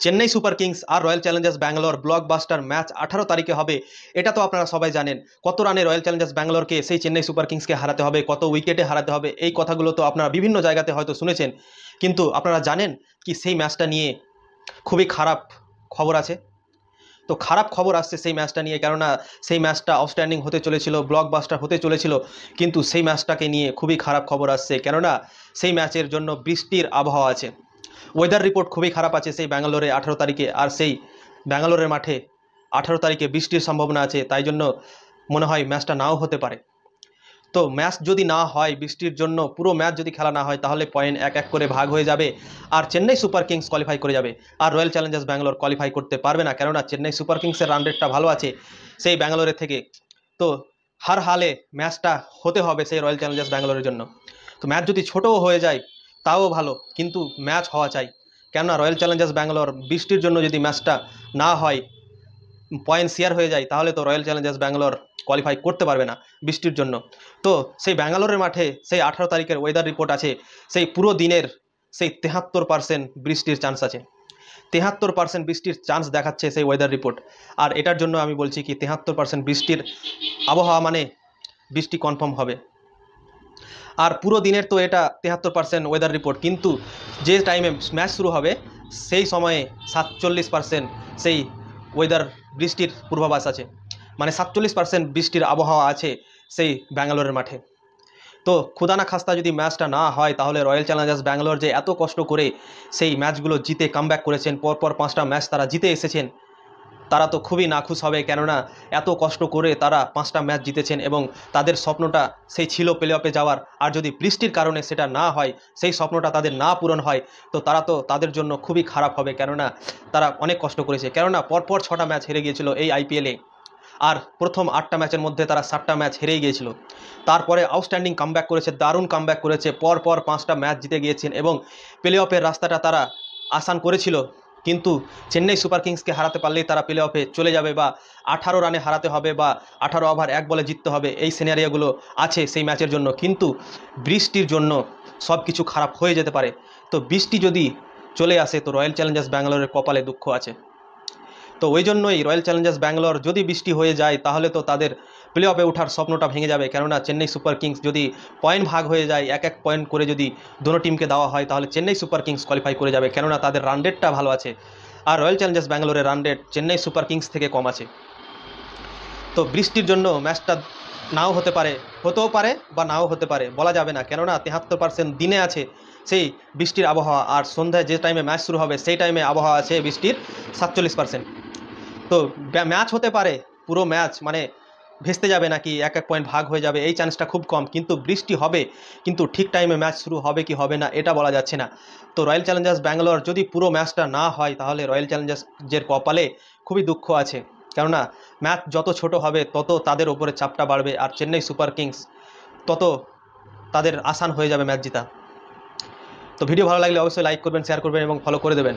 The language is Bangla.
চেন্নাই সুপার কিংস আর Royal Challengers Bangalore blockbuster match 18 তারিখে হবে। এটা তো আপনারা সবাই জানেন। কত রানে রয়্যাল চ্যালেঞ্জার্স ব্যাঙ্গালোরকে সেই চেন্নাই সুপার কিংসকে হারাতে হবে, কত উইকেটে হারাতে হবে, এই কথাগুলো তো আপনারা বিভিন্ন জায়গাতে হয়তো শুনেছেন। কিন্তু আপনারা জানেন কি সেই ম্যাচটা নিয়ে খুবই খারাপ খবর আছে। তো খারাপ খবর আসছে সেই ম্যাচটা নিয়ে, কেননা সেই ম্যাচটা আউটস্ট্যান্ডিং হতে চলেছিল, ব্লকবাস্টার হতে চলেছিল, কিন্তু সেই ম্যাচটাকে নিয়ে খুবই খারাপ খবর আসছে, কেননা সেই ম্যাচের জন্য বৃষ্টির আবহাওয়া আছে। ওয়েদার রিপোর্ট খুবই খারাপ আছে সেই ব্যাঙ্গালোরে 18 তারিখে, আর সেই ব্যাঙ্গালোরের মাঠে 18 তারিখে বৃষ্টির সম্ভাবনা আছে। তাই জন্য মনে হয় ম্যাচটা নাও হতে পারে। তো ম্যাচ যদি না হয়, বৃষ্টির জন্য পুরো ম্যাচ যদি খেলা না হয়, তাহলে পয়েন্ট এক এক করে ভাগ হয়ে যাবে, আর চেন্নাই সুপার কিংস কোয়ালিফাই করে যাবে, আর রয়্যাল চ্যালেঞ্জার্স ব্যাঙ্গালোর কোয়ালিফাই করতে পারবে না, কেননা চেন্নাই সুপার কিংসের রান রেটটা ভালো আছে সেই ব্যাঙ্গালোরের থেকে। তো হার হালে ম্যাচটা হতে হবে সেই রয়্যাল চ্যালেঞ্জার্স ব্যাঙ্গালোরের জন্য। তো ম্যাচ যদি ছোটও হয়ে যায় তাও ভালো, কিন্তু ম্যাচ হওয়া চাই, কেননা রয়্যাল চ্যালেঞ্জার্স ব্যাঙ্গালোর বৃষ্টির জন্য যদি ম্যাচটা না হয়, পয়েন্ট শেয়ার হয়ে যায়, তাহলে তো রয়্যাল চ্যালেঞ্জার্স ব্যাঙ্গালোর কোয়ালিফাই করতে পারবে না বৃষ্টির জন্য। তো সেই ব্যাঙ্গালোরের মাঠে সেই 18 তারিখের ওয়েদার রিপোর্ট আছে, সেই পুরো দিনের সেই 73% বৃষ্টির চান্স আছে। 73% বৃষ্টির চান্স দেখাচ্ছে সেই ওয়েদার রিপোর্ট। আর এটার জন্য আমি বলছি কি 73% বৃষ্টির আবহাওয়া মানে বৃষ্টি কনফার্ম হবে। আর পুরো দিনের তো এটা 73% ওয়েদার রিপোর্ট, কিন্তু যে টাইমে ম্যাচ শুরু হবে সেই সময়ে 47% সেই ওয়েদার বৃষ্টির পূর্বাভাস আছে, মানে 47% বৃষ্টির আবহাওয়া আছে সেই ব্যাঙ্গালোরের মাঠে। তো খুদানা খাস্তা যদি ম্যাচটা না হয়, তাহলে রয়্যাল চ্যালেঞ্জার্স ব্যাঙ্গালোর যে এত কষ্ট করে সেই ম্যাচগুলো জিতে কামব্যাক করেছেন, পরপর 5টা ম্যাচ তারা জিতে এসেছেন, তারা তো খুবই নাখুশ হবে, কেননা এত কষ্ট করে তারা 5টা ম্যাচ জিতেছেন এবং তাদের স্বপ্নটা সেই ছিল প্লে অফে যাওয়ার। আর যদি বৃষ্টির কারণে সেটা না হয়, সেই স্বপ্নটা তাদের না পূরণ হয়, তো তারা তো তাদের জন্য খুবই খারাপ হবে, কেননা তারা অনেক কষ্ট করেছে, কেননা পরপর 6টা ম্যাচ হেরে গিয়েছিল এই আইপিএলে। আর প্রথম 8টা ম্যাচের মধ্যে তারা 7টা ম্যাচ হেরেই গিয়েছিল। তারপরে আউটস্ট্যান্ডিং কামব্যাক করেছে, দারুণ কামব্যাক করেছে, পরপর 5টা ম্যাচ জিতে গিয়েছেন এবং প্লে অফের রাস্তাটা তারা আসান করেছিল। কিন্তু চেন্নাই সুপার কিংসকে হারাতে পারলেই তারা প্লে অফে চলে যাবে, বা 18 রানে হারাতে হবে, বা 18 ওভার 1 বলে জিততে হবে, এই সিনারিওগুলো আছে সেই ম্যাচের জন্য। কিন্তু বৃষ্টির জন্য সব কিছু খারাপ হয়ে যেতে পারে। তো বৃষ্টি যদি চলে আসে, তো রয়্যাল চ্যালেঞ্জার্স ব্যাঙ্গালোরের কপালে দুঃখ আছে। তো ওই জন্যই রয়্যাল চ্যালেঞ্জার্স ব্যাঙ্গালোর যদি বৃষ্টি হয়ে যায়, তাহলে তো তাদের প্লে অফে ওঠার স্বপ্নটা ভেঙে যাবে, কেননা চেন্নাই সুপার কিংস যদি পয়েন্ট ভাগ হয়ে যায়, এক এক পয়েন্ট করে যদি দোনো টিমকে দেওয়া হয়, তাহলে চেন্নাই সুপার কিংস কোয়ালিফাই করে যাবে, কেননা তাদের রান রেটটা ভালো আছে, আর রয়্যাল চ্যালেঞ্জার্স ব্যাঙ্গালোরের run rate Chennai Super Kings থেকে কম আছে। তো বৃষ্টির জন্য ম্যাচটা নাও হতে পারে, হতেও পারে বা নাও হতে পারে, বলা যাবে না, কেননা 73% দিনে আছে সেই বৃষ্টির আবহাওয়া, আর সন্ধ্যায় যে টাইমে ম্যাচ শুরু হবে সেই টাইমে আবহাওয়া আছে বৃষ্টির 47%। তো ম্যাচ হতে পারে, পুরো ম্যাচ মানে ভেস্তে যাবে নাকি এক এক পয়েন্ট ভাগ হয়ে যাবে, এই চান্সটা খুব কম, কিন্তু বৃষ্টি হবে, কিন্তু ঠিক টাইমে ম্যাচ শুরু হবে কি হবে না এটা বলা যাচ্ছে না। তো রয়্যাল চ্যালেঞ্জার্স ব্যাঙ্গালোর যদি পুরো ম্যাচটা না হয়, তাহলে রয়্যাল চ্যালেঞ্জার্সের কপালে খুবই দুঃখ আছে, কেননা ম্যাচ যত ছোট হবে তত তাদের ওপরে চাপটা বাড়বে, আর চেন্নাই সুপার কিংস তত তাদের আসান হয়ে যাবে ম্যাচ জিতা। তো ভিডিও ভালো লাগলে অবশ্যই লাইক করবেন, শেয়ার করবেন এবং ফলো করে দেবেন।